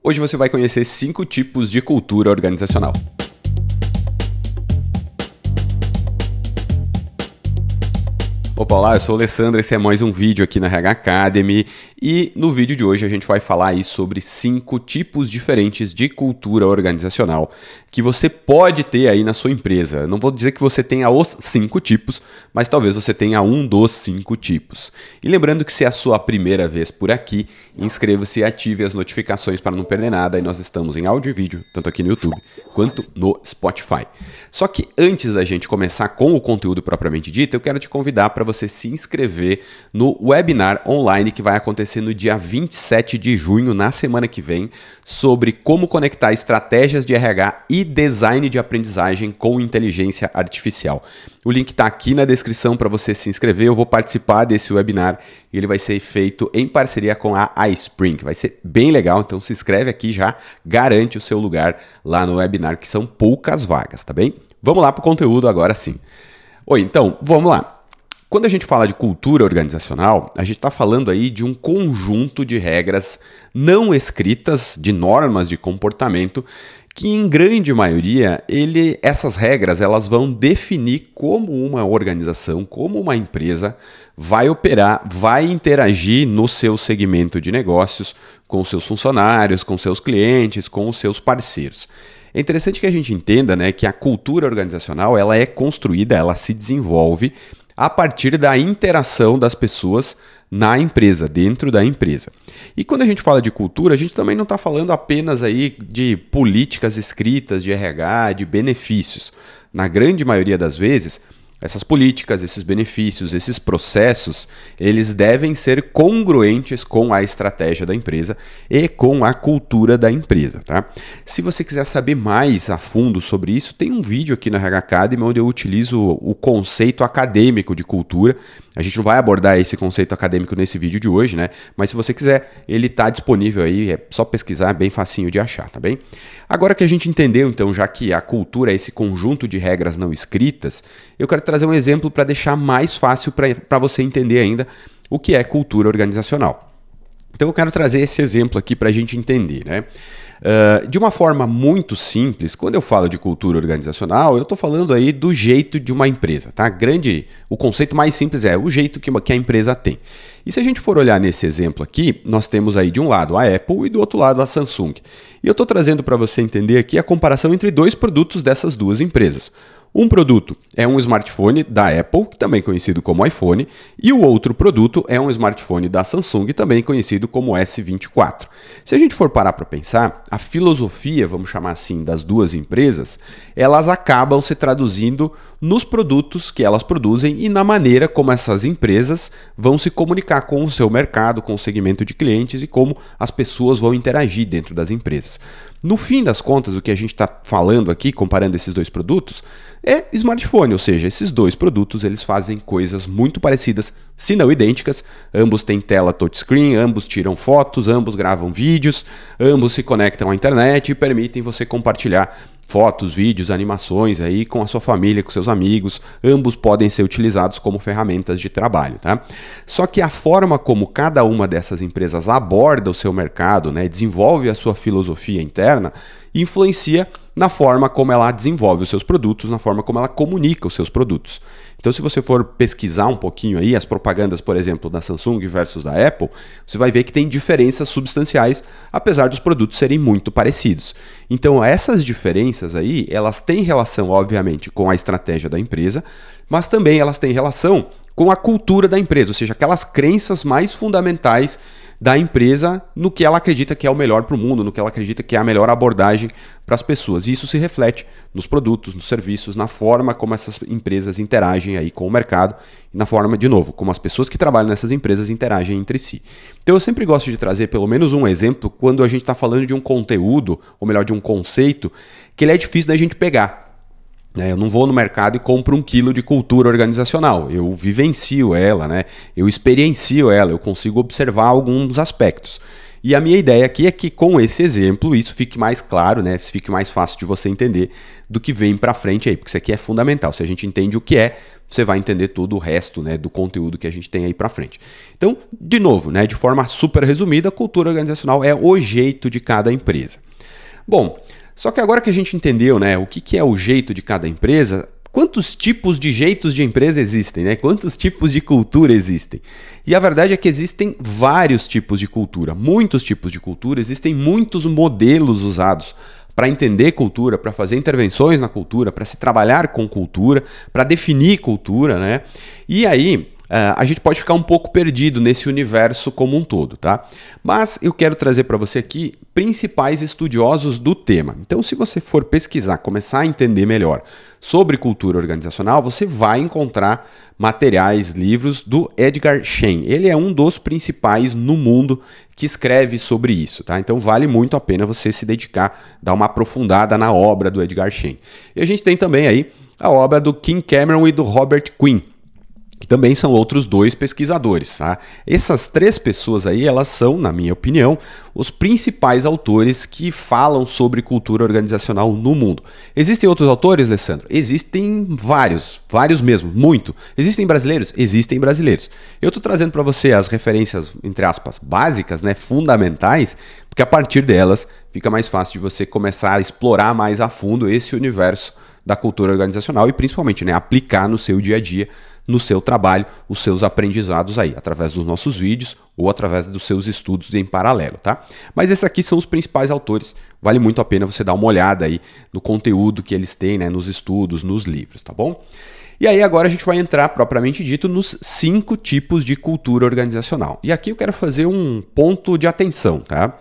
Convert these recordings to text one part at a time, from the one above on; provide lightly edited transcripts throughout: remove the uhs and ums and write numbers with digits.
Hoje você vai conhecer 5 tipos de cultura organizacional. Opa, olá, eu sou o Alessandro, esse é mais um vídeo aqui na RH Academy e no vídeo de hoje a gente vai falar aí sobre 5 tipos diferentes de cultura organizacional que você pode ter aí na sua empresa. Eu não vou dizer que você tenha os 5 tipos, mas talvez você tenha um dos 5 tipos. E lembrando que se é a sua primeira vez por aqui, inscreva-se e ative as notificações para não perder nada. E nós estamos em áudio e vídeo, tanto aqui no YouTube quanto no Spotify. Só que antes da gente começar com o conteúdo propriamente dito, eu quero te convidar para você se inscrever no webinar online que vai acontecer no dia 27 de junho, na semana que vem, sobre como conectar estratégias de RH e design de aprendizagem com inteligência artificial. O link está aqui na descrição para você se inscrever. Eu vou participar desse webinar e ele vai ser feito em parceria com a iSpring. Vai ser bem legal, então se inscreve aqui, já garante o seu lugar lá no webinar, que são poucas vagas, tá bem? Vamos lá para o conteúdo agora sim. Oi, então, vamos lá. Quando a gente fala de cultura organizacional, a gente está falando aí de um conjunto de regras não escritas, de normas de comportamento, que em grande maioria, essas regras elas vão definir como uma organização, como uma empresa vai operar, vai interagir no seu segmento de negócios, com seus funcionários, com seus clientes, com os seus parceiros. É interessante que a gente entenda, né, que a cultura organizacional ela é construída, ela se desenvolve a partir da interação das pessoas na empresa, dentro da empresa. E quando a gente fala de cultura, a gente também não está falando apenas aí de políticas escritas, de RH, de benefícios. Na grande maioria das vezes, essas políticas, esses benefícios, esses processos, eles devem ser congruentes com a estratégia da empresa e com a cultura da empresa, tá? Se você quiser saber mais a fundo sobre isso, tem um vídeo aqui na RH Academy onde eu utilizo o conceito acadêmico de cultura. A gente não vai abordar esse conceito acadêmico nesse vídeo de hoje, né? Mas se você quiser, ele está disponível aí, é só pesquisar, é bem facinho de achar, tá bem? Agora que a gente entendeu, então, já que a cultura é esse conjunto de regras não escritas, eu quero trazer um exemplo para deixar mais fácil para você entender ainda o que é cultura organizacional. Então eu quero trazer esse exemplo aqui para a gente entender, né? De uma forma muito simples, quando eu falo de cultura organizacional, eu estou falando aí do jeito de uma empresa, tá? O conceito mais simples é o jeito que a empresa tem. E se a gente for olhar nesse exemplo aqui, nós temos aí de um lado a Apple e do outro lado a Samsung. E eu estou trazendo para você entender aqui a comparação entre dois produtos dessas duas empresas. Um produto é um smartphone da Apple, também conhecido como iPhone, e o outro produto é um smartphone da Samsung, também conhecido como S24. Se a gente for parar para pensar, a filosofia, vamos chamar assim, das duas empresas, elas acabam se traduzindo nos produtos que elas produzem e na maneira como essas empresas vão se comunicar com o seu mercado, com o segmento de clientes e como as pessoas vão interagir dentro das empresas. No fim das contas, o que a gente está falando aqui, comparando esses dois produtos, é smartphone, ou seja, esses dois produtos eles fazem coisas muito parecidas, se não idênticas. Ambos têm tela touchscreen, ambos tiram fotos, ambos gravam vídeos, ambos se conectam à internet e permitem você compartilhar fotos, vídeos, animações aí com a sua família, com seus amigos. Ambos podem ser utilizados como ferramentas de trabalho, tá? Só que a forma como cada uma dessas empresas aborda o seu mercado, né, desenvolve a sua filosofia interna, influencia na forma como ela desenvolve os seus produtos, na forma como ela comunica os seus produtos. Então, se você for pesquisar um pouquinho aí as propagandas, por exemplo, da Samsung versus da Apple, você vai ver que tem diferenças substanciais, apesar dos produtos serem muito parecidos. Então, essas diferenças aí, elas têm relação, obviamente, com a estratégia da empresa, mas também elas têm relação com a cultura da empresa, ou seja, aquelas crenças mais fundamentais da empresa no que ela acredita que é o melhor para o mundo, no que ela acredita que é a melhor abordagem para as pessoas. E isso se reflete nos produtos, nos serviços, na forma como essas empresas interagem aí com o mercado e na forma, de novo, como as pessoas que trabalham nessas empresas interagem entre si. Então eu sempre gosto de trazer pelo menos um exemplo quando a gente está falando de um conteúdo, ou melhor, de um conceito, que ele é difícil da gente pegar. Eu não vou no mercado e compro 1 quilo de cultura organizacional, eu vivencio ela, né? Eu experiencio ela, eu consigo observar alguns aspectos. E a minha ideia aqui é que com esse exemplo isso fique mais claro, né? Fique mais fácil de você entender do que vem para frente aí, porque isso aqui é fundamental. Se a gente entende o que é, você vai entender todo o resto, né, do conteúdo que a gente tem aí para frente. Então, de novo, né, de forma super resumida, a cultura organizacional é o jeito de cada empresa. Bom, só que agora que a gente entendeu, né, o que é o jeito de cada empresa, quantos tipos de jeitos de empresa existem, né? Quantos tipos de cultura existem? E a verdade é que existem vários tipos de cultura, muitos tipos de cultura, existem muitos modelos usados para entender cultura, para fazer intervenções na cultura, para se trabalhar com cultura, para definir cultura, né? E aí a gente pode ficar um pouco perdido nesse universo como um todo, tá? Mas eu quero trazer para você aqui principais estudiosos do tema. Então, se você for pesquisar, começar a entender melhor sobre cultura organizacional, você vai encontrar materiais, livros do Edgar Schein. Ele é um dos principais no mundo que escreve sobre isso, tá? Então vale muito a pena você se dedicar, dar uma aprofundada na obra do Edgar Schein. E a gente tem também aí a obra do Kim Cameron e do Robert Quinn, que também são outros dois pesquisadores, tá? Essas três pessoas aí, elas são, na minha opinião, os principais autores que falam sobre cultura organizacional no mundo. Existem outros autores, Alessandro? Existem vários mesmo, muito. Existem brasileiros? Existem brasileiros. Eu estou trazendo para você as referências, entre aspas, básicas, né, fundamentais, porque a partir delas fica mais fácil de você começar a explorar mais a fundo esse universo da cultura organizacional e principalmente, né, aplicar no seu dia a dia, no seu trabalho, os seus aprendizados aí, através dos nossos vídeos ou através dos seus estudos em paralelo, tá? Mas esses aqui são os principais autores, vale muito a pena você dar uma olhada aí no conteúdo que eles têm, né, nos estudos, nos livros, tá bom? E aí agora a gente vai entrar, propriamente dito, nos 5 tipos de cultura organizacional. E aqui eu quero fazer um ponto de atenção, tá?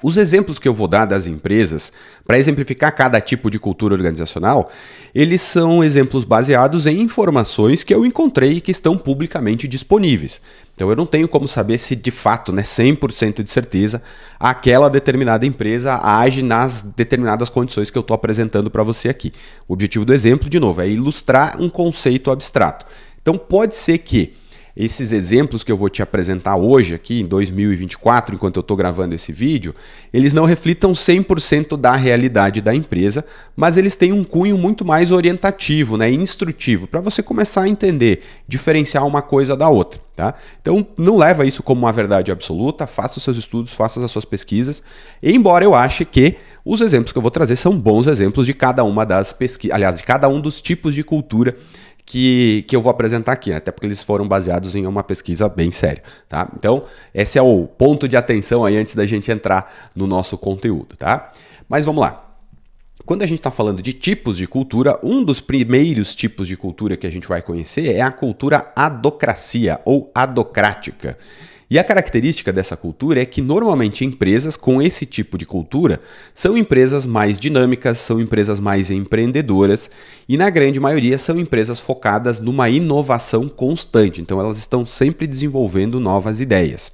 Os exemplos que eu vou dar das empresas, para exemplificar cada tipo de cultura organizacional, eles são exemplos baseados em informações que eu encontrei e que estão publicamente disponíveis. Então eu não tenho como saber se de fato, né, 100% de certeza, aquela determinada empresa age nas determinadas condições que eu estou apresentando para você aqui. O objetivo do exemplo, de novo, é ilustrar um conceito abstrato. Então pode ser que esses exemplos que eu vou te apresentar hoje aqui em 2024, enquanto eu estou gravando esse vídeo, eles não reflitam 100% da realidade da empresa, mas eles têm um cunho muito mais orientativo, né, instrutivo, para você começar a entender, diferenciar uma coisa da outra, tá? Então não leva isso como uma verdade absoluta, faça os seus estudos, faça as suas pesquisas, embora eu ache que os exemplos que eu vou trazer são bons exemplos de cada uma das pesquisas, aliás, de cada um dos tipos de cultura que eu vou apresentar aqui, né? Até porque eles foram baseados em uma pesquisa bem séria, tá? Então, esse é o ponto de atenção aí antes da gente entrar no nosso conteúdo, tá? Mas vamos lá. Quando a gente está falando de tipos de cultura, um dos primeiros tipos de cultura que a gente vai conhecer é a cultura adocracia ou adocrática. E a característica dessa cultura é que normalmente empresas com esse tipo de cultura são empresas mais dinâmicas, são empresas mais empreendedoras e na grande maioria são empresas focadas numa inovação constante. Então elas estão sempre desenvolvendo novas ideias.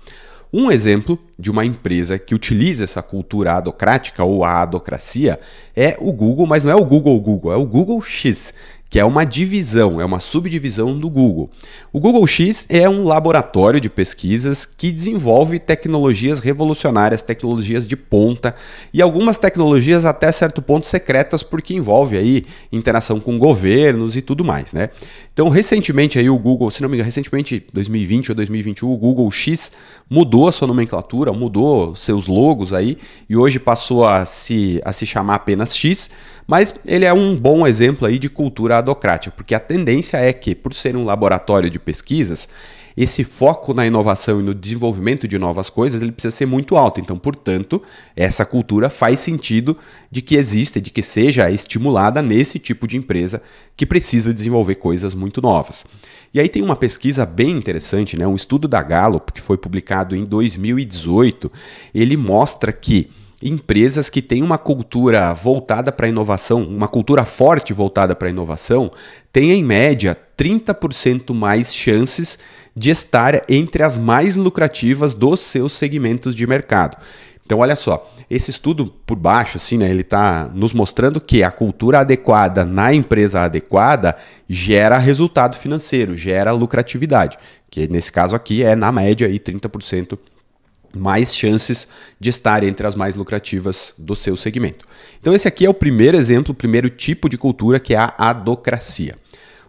Um exemplo de uma empresa que utiliza essa cultura adocrática ou a adocracia é o Google, mas não é o Google, é o Google X, que é uma divisão, é uma subdivisão do Google. O Google X é um laboratório de pesquisas que desenvolve tecnologias revolucionárias, tecnologias de ponta e algumas tecnologias até certo ponto secretas porque envolve aí interação com governos e tudo mais, né? Então, recentemente aí o Google, se não me engano, recentemente 2020 ou 2021, o Google X mudou a sua nomenclatura, mudou seus logos aí e hoje passou a se chamar apenas X, mas ele é um bom exemplo aí de cultura adocrática, porque a tendência é que, por ser um laboratório de pesquisas, esse foco na inovação e no desenvolvimento de novas coisas, ele precisa ser muito alto. Então, portanto, essa cultura faz sentido de que exista, de que seja estimulada nesse tipo de empresa que precisa desenvolver coisas muito novas. E aí tem uma pesquisa bem interessante, né? Um estudo da Gallup, que foi publicado em 2018, ele mostra que empresas que têm uma cultura voltada para a inovação, uma cultura forte voltada para a inovação, têm em média 30% mais chances de estar entre as mais lucrativas dos seus segmentos de mercado. Então, olha só, esse estudo por baixo, assim, né, ele está nos mostrando que a cultura adequada na empresa adequada gera resultado financeiro, gera lucratividade, que nesse caso aqui é, na média, aí, 30% mais chances de estar entre as mais lucrativas do seu segmento. Então esse aqui é o primeiro exemplo, o primeiro tipo de cultura, que é a adocracia.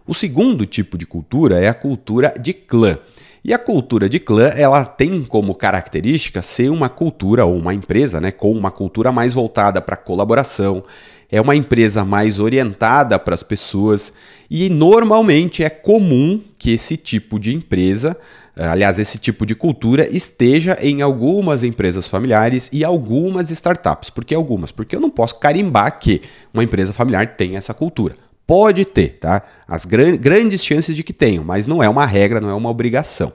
O segundo tipo de cultura é a cultura de clã. E a cultura de clã, ela tem como característica ser uma cultura ou uma empresa, né, com uma cultura mais voltada para colaboração, é uma empresa mais orientada para as pessoas e normalmente é comum que esse tipo de empresa, aliás, esse tipo de cultura esteja em algumas empresas familiares e algumas startups. Por que algumas? Porque eu não posso carimbar que uma empresa familiar tem essa cultura. Pode ter, tá? As grandes chances de que tenham, mas não é uma regra, não é uma obrigação.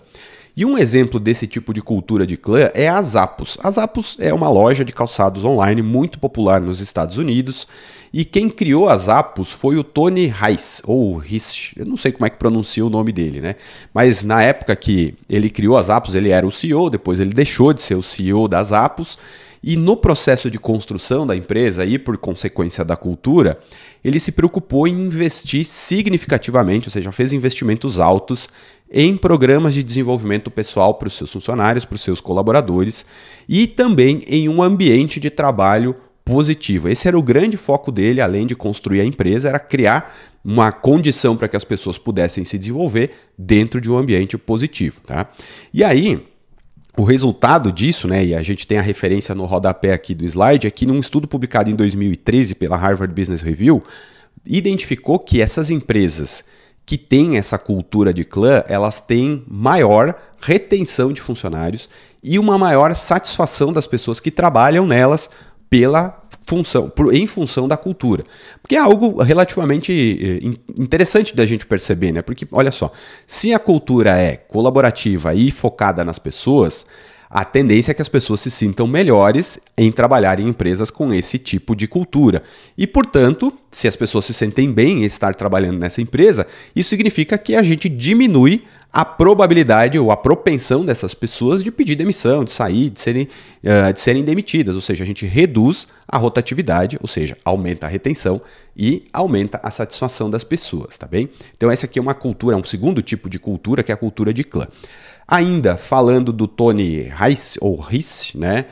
E um exemplo desse tipo de cultura de clã é a Zappos. A Zappos é uma loja de calçados online muito popular nos Estados Unidos e quem criou a Zappos foi o Tony Rice, ou Rice, eu não sei como é que pronuncia o nome dele, né? Mas na época que ele criou a Zappos, ele era o CEO, depois ele deixou de ser o CEO da Zappos e no processo de construção da empresa e por consequência da cultura, ele se preocupou em investir significativamente, ou seja, fez investimentos altos em programas de desenvolvimento pessoal para os seus funcionários, para os seus colaboradores e também em um ambiente de trabalho positivo. Esse era o grande foco dele, além de construir a empresa, era criar uma condição para que as pessoas pudessem se desenvolver dentro de um ambiente positivo, tá? E aí, o resultado disso, né, e a gente tem a referência no rodapé aqui do slide, é que num estudo publicado em 2013 pela Harvard Business Review, identificou que essas empresas que têm essa cultura de clã, elas têm maior retenção de funcionários e uma maior satisfação das pessoas que trabalham nelas em função da cultura. Porque é algo relativamente interessante da gente perceber, né? Porque, olha só, se a cultura é colaborativa e focada nas pessoas, a tendência é que as pessoas se sintam melhores em trabalhar em empresas com esse tipo de cultura. E, portanto, se as pessoas se sentem bem em estar trabalhando nessa empresa, isso significa que a gente diminui a probabilidade ou a propensão dessas pessoas de pedir demissão, de sair, de serem demitidas. Ou seja, a gente reduz a rotatividade, ou seja, aumenta a retenção e aumenta a satisfação das pessoas, tá bem? Então essa aqui é uma cultura, um segundo tipo de cultura, que é a cultura de clã. Ainda falando do Tony Rice, ou Rice, né?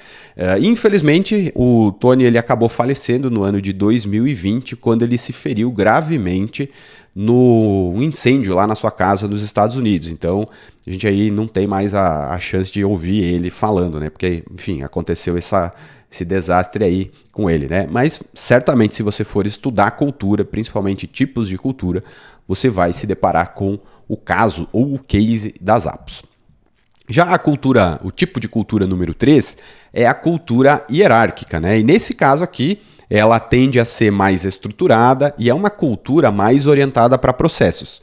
Infelizmente, o Tony ele acabou falecendo no ano de 2020, quando ele se feriu gravemente no incêndio lá na sua casa nos Estados Unidos. Então, a gente aí não tem mais a chance de ouvir ele falando, né? Porque, enfim, aconteceu esse desastre aí com ele, né? Mas, certamente, se você for estudar cultura, principalmente tipos de cultura, você vai se deparar com o caso ou o case das Zappos. Já a cultura, o tipo de cultura número 3 é a cultura hierárquica, né? E nesse caso aqui, ela tende a ser mais estruturada e é uma cultura mais orientada para processos.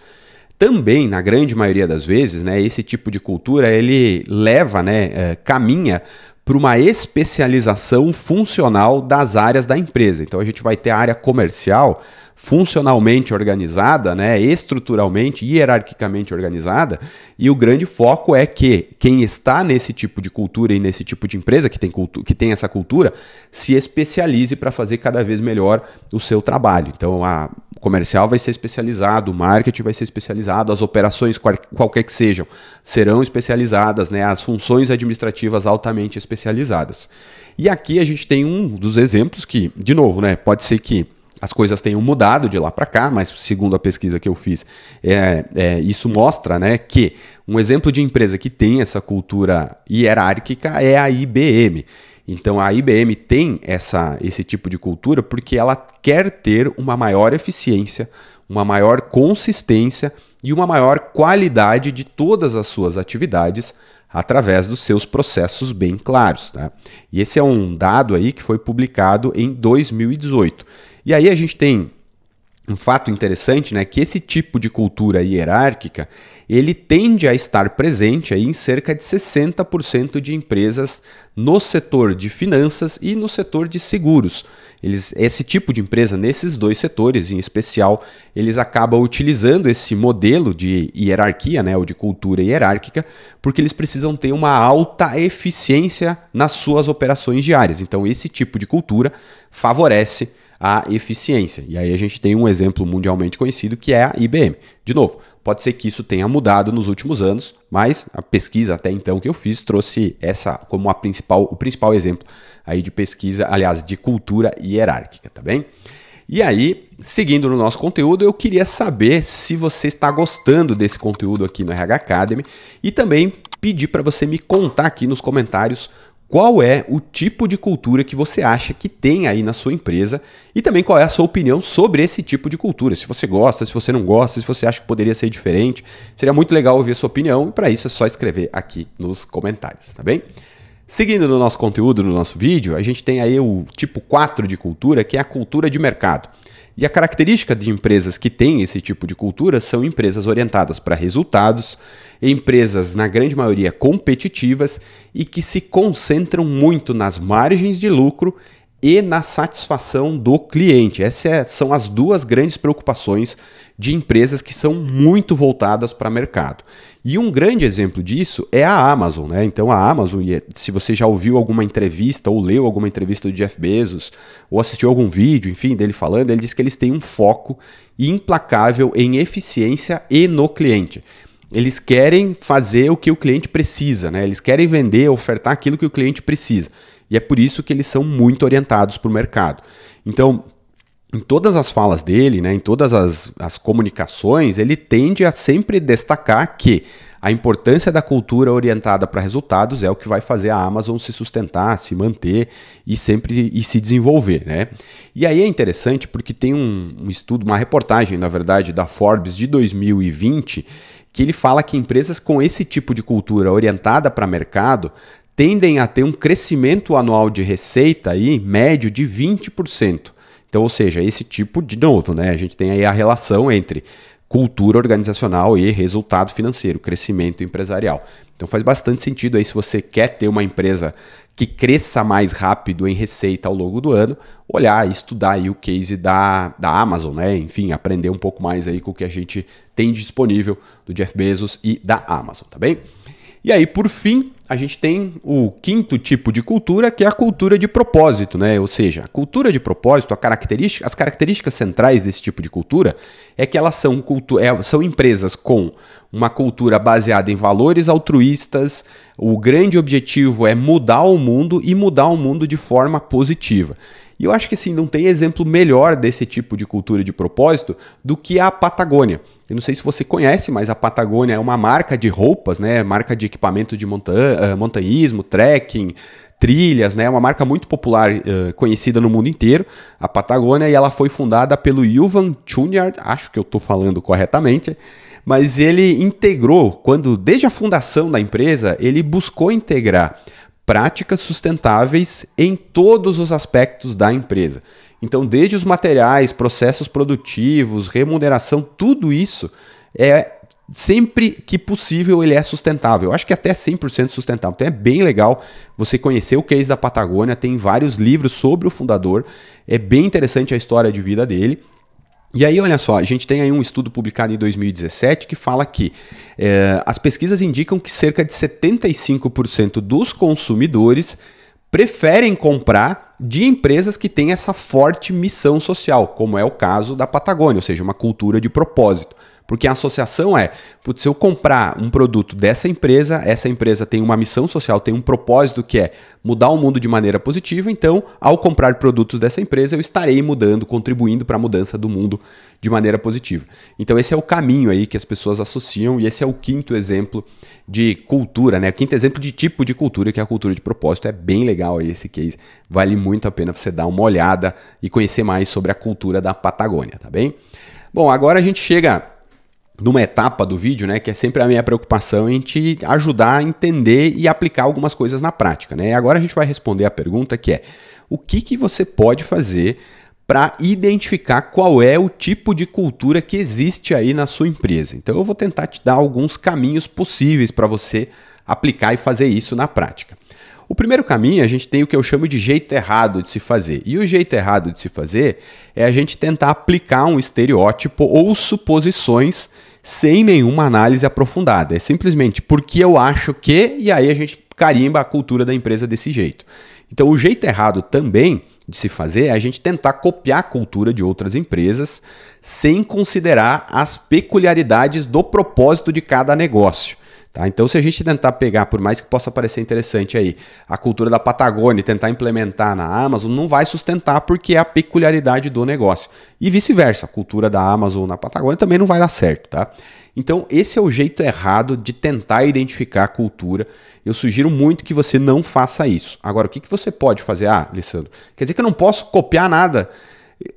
Também, na grande maioria das vezes, né, esse tipo de cultura ele leva, né, caminha para uma especialização funcional das áreas da empresa. Então a gente vai ter a área comercial funcionalmente organizada, né, estruturalmente e hierarquicamente organizada, e o grande foco é que quem está nesse tipo de cultura e nesse tipo de empresa que tem essa cultura se especialize para fazer cada vez melhor o seu trabalho. Então o comercial vai ser especializado, o marketing vai ser especializado, as operações, qualquer que sejam, serão especializadas, né, as funções administrativas altamente especializadas. E aqui a gente tem um dos exemplos que, de novo, né, pode ser que as coisas tenham mudado de lá para cá, mas segundo a pesquisa que eu fiz, isso mostra, né, que um exemplo de empresa que tem essa cultura hierárquica é a IBM. Então a IBM tem esse tipo de cultura porque ela quer ter uma maior eficiência, uma maior consistência e uma maior qualidade de todas as suas atividades através dos seus processos bem claros, tá? E esse é um dado aí que foi publicado em 2018. E aí a gente tem um fato interessante, né, que esse tipo de cultura hierárquica, ele tende a estar presente aí em cerca de 60% de empresas no setor de finanças e no setor de seguros. Esse tipo de empresa, nesses dois setores em especial, eles acabam utilizando esse modelo de hierarquia, né, ou de cultura hierárquica, porque eles precisam ter uma alta eficiência nas suas operações diárias. Então esse tipo de cultura favorece a eficiência. E aí a gente tem um exemplo mundialmente conhecido que é a IBM. De novo, pode ser que isso tenha mudado nos últimos anos, mas a pesquisa até então que eu fiz trouxe essa como o principal exemplo aí de pesquisa, aliás, de cultura hierárquica, tá bem? E aí, seguindo no nosso conteúdo, eu queria saber se você está gostando desse conteúdo aqui no RH Academy e também pedir para você me contar aqui nos comentários qual é o tipo de cultura que você acha que tem aí na sua empresa e também qual é a sua opinião sobre esse tipo de cultura. Se você gosta, se você não gosta, se você acha que poderia ser diferente. Seria muito legal ouvir a sua opinião e para isso é só escrever aqui nos comentários, tá bem? Seguindo no nosso conteúdo, no nosso vídeo, a gente tem aí o tipo 4 de cultura, que é a cultura de mercado. E a característica de empresas que têm esse tipo de cultura são empresas orientadas para resultados, empresas, na grande maioria, competitivas e que se concentram muito nas margens de lucro e na satisfação do cliente. Essas são as duas grandes preocupações de empresas que são muito voltadas para o mercado. E um grande exemplo disso é a Amazon, né? Então a Amazon, se você já ouviu alguma entrevista ou leu alguma entrevista do Jeff Bezos ou assistiu algum vídeo, enfim, dele falando, ele diz que eles têm um foco implacável em eficiência e no cliente. Eles querem fazer o que o cliente precisa, né? Eles querem vender, ofertar aquilo que o cliente precisa. E é por isso que eles são muito orientados para o mercado. Então, em todas as falas dele, né, em todas as comunicações, ele tende a sempre destacar que a importância da cultura orientada para resultados é o que vai fazer a Amazon se sustentar, se manter e se desenvolver, né? E aí é interessante porque tem um estudo, uma reportagem, na verdade, da Forbes de 2020, que ele fala que empresas com esse tipo de cultura orientada para mercado tendem a ter um crescimento anual de receita aí, médio de 20%. Então, ou seja, esse tipo, de novo, né, a gente tem aí a relação entre cultura organizacional e resultado financeiro, crescimento empresarial. Então faz bastante sentido aí se você quer ter uma empresa que cresça mais rápido em receita ao longo do ano, olhar e estudar aí o case da Amazon, né? Enfim, aprender um pouco mais aí com o que a gente tem disponível do Jeff Bezos e da Amazon, tá bem? E aí, por fim, a gente tem o quinto tipo de cultura, que é a cultura de propósito, né? Ou seja, a cultura de propósito, as características centrais desse tipo de cultura é que elas são empresas com uma cultura baseada em valores altruístas. O grande objetivo é mudar o mundo e mudar o mundo de forma positiva. E eu acho que assim, não tem exemplo melhor desse tipo de cultura de propósito do que a Patagônia. Eu não sei se você conhece, mas a Patagônia é uma marca de roupas, né? Marca de equipamento de montanhismo, trekking, trilhas, né? Uma marca muito popular, conhecida no mundo inteiro, a Patagônia, e ela foi fundada pelo Yuval Chunyard, acho que eu estou falando corretamente, mas ele integrou, desde a fundação da empresa, ele buscou integrar práticas sustentáveis em todos os aspectos da empresa. Então, desde os materiais, processos produtivos, remuneração, tudo isso sempre que possível ele é sustentável. Eu acho que até 100% sustentável. Então é bem legal você conhecer o case da Patagônia, tem vários livros sobre o fundador, é bem interessante a história de vida dele. E aí, olha só, a gente tem aí um estudo publicado em 2017 que fala que as pesquisas indicam que cerca de 75% dos consumidores preferem comprar de empresas que têm essa forte missão social, como é o caso da Patagônia, ou seja, uma cultura de propósito. Porque a associação se eu comprar um produto dessa empresa, essa empresa tem uma missão social, tem um propósito que é mudar o mundo de maneira positiva, então, ao comprar produtos dessa empresa, eu estarei mudando, contribuindo para a mudança do mundo de maneira positiva. Então, esse é o caminho aí que as pessoas associam e esse é o quinto exemplo de cultura, né? O quinto exemplo de tipo de cultura, que é a cultura de propósito. É bem legal aí esse case, vale muito a pena você dar uma olhada e conhecer mais sobre a cultura da Patagônia, tá bem? Bom, agora a gente chega numa etapa do vídeo, né, que é sempre a minha preocupação em te ajudar a entender e aplicar algumas coisas na prática, né? E agora a gente vai responder a pergunta que é: o que você pode fazer para identificar qual é o tipo de cultura que existe aí na sua empresa? Então eu vou tentar te dar alguns caminhos possíveis para você aplicar e fazer isso na prática. O primeiro caminho, a gente tem o que eu chamo de jeito errado de se fazer. E o jeito errado de se fazer é a gente tentar aplicar um estereótipo ou suposições sem nenhuma análise aprofundada. É simplesmente porque eu acho que, e aí a gente carimba a cultura da empresa desse jeito. Então o jeito errado também de se fazer é a gente tentar copiar a cultura de outras empresas sem considerar as peculiaridades do propósito de cada negócio. Tá? Então, se a gente tentar pegar, por mais que possa parecer interessante aí, a cultura da Patagônia e tentar implementar na Amazon, não vai sustentar porque é a peculiaridade do negócio. E vice-versa, a cultura da Amazon na Patagônia também não vai dar certo. Tá? Então, esse é o jeito errado de tentar identificar a cultura. Eu sugiro muito que você não faça isso. Agora, o que você pode fazer? Ah, Alessandro, quer dizer que eu não posso copiar nada?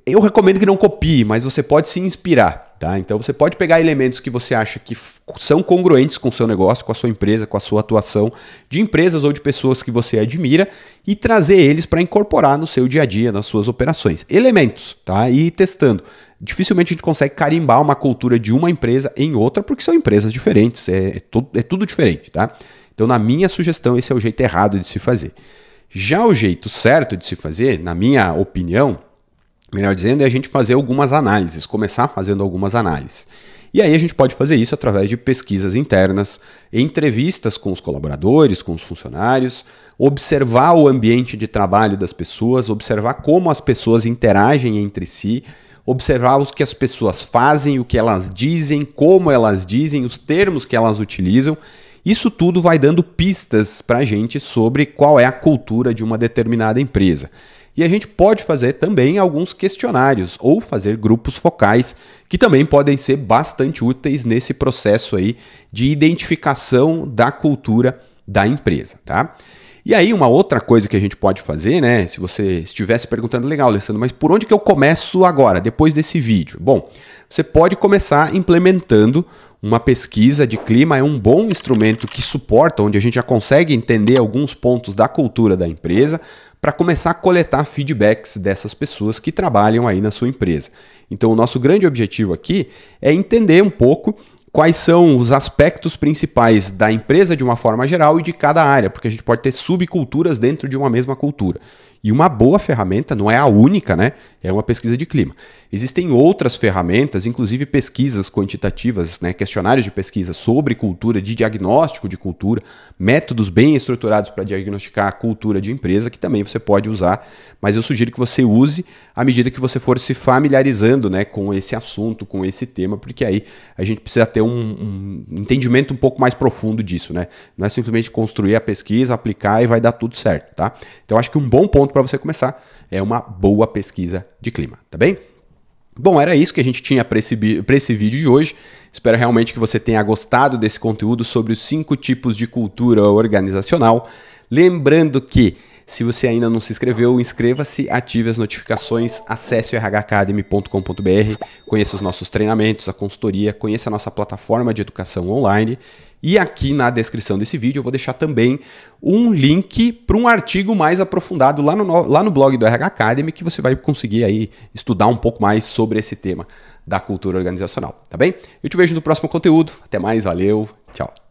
Eu recomendo que não copie, mas você pode se inspirar, tá? Então você pode pegar elementos que você acha que são congruentes com o seu negócio, com a sua empresa, com a sua atuação, de empresas ou de pessoas que você admira e trazer eles para incorporar no seu dia a dia, nas suas operações. Elementos, tá? E ir testando. Dificilmente a gente consegue carimbar uma cultura de uma empresa em outra, porque são empresas diferentes, é tudo diferente, tá? Então, na minha sugestão, esse é o jeito errado de se fazer. Já o jeito certo de se fazer, na minha opinião, melhor dizendo, é a gente fazer algumas análises, começar fazendo algumas análises. E aí a gente pode fazer isso através de pesquisas internas, entrevistas com os colaboradores, com os funcionários, observar o ambiente de trabalho das pessoas, observar como as pessoas interagem entre si, observar o que as pessoas fazem, o que elas dizem, como elas dizem, os termos que elas utilizam. Isso tudo vai dando pistas para a gente sobre qual é a cultura de uma determinada empresa. E a gente pode fazer também alguns questionários ou fazer grupos focais que também podem ser bastante úteis nesse processo aí de identificação da cultura da empresa, tá? E aí uma outra coisa que a gente pode fazer, né? Se você estivesse perguntando, legal, Alessandro, mas por onde que eu começo agora, depois desse vídeo? Bom, você pode começar implementando uma pesquisa de clima, é um bom instrumento que suporta, onde a gente já consegue entender alguns pontos da cultura da empresa, para começar a coletar feedbacks dessas pessoas que trabalham aí na sua empresa. Então, o nosso grande objetivo aqui é entender um pouco quais são os aspectos principais da empresa de uma forma geral e de cada área, porque a gente pode ter subculturas dentro de uma mesma cultura. E uma boa ferramenta, não é a única, né? É uma pesquisa de clima. Existem outras ferramentas, inclusive pesquisas quantitativas, né? Questionários de pesquisa sobre cultura, de diagnóstico de cultura, métodos bem estruturados para diagnosticar a cultura de empresa, que também você pode usar, mas eu sugiro que você use à medida que você for se familiarizando, né, com esse assunto, com esse tema, porque aí a gente precisa ter um entendimento um pouco mais profundo disso, né? Não é simplesmente construir a pesquisa, aplicar e vai dar tudo certo, tá? Então acho que um bom ponto para você começar é uma boa pesquisa de clima, tá bem? Bom, era isso que a gente tinha para esse vídeo de hoje. Espero realmente que você tenha gostado desse conteúdo sobre os 5 tipos de cultura organizacional. Lembrando que, se você ainda não se inscreveu, inscreva-se, ative as notificações, acesse o rhacademy.com.br, conheça os nossos treinamentos, a consultoria, conheça a nossa plataforma de educação online. E aqui na descrição desse vídeo eu vou deixar também um link para um artigo mais aprofundado lá no blog do RH Academy, que você vai conseguir aí estudar um pouco mais sobre esse tema da cultura organizacional, tá bem? Eu te vejo no próximo conteúdo. Até mais, valeu, tchau!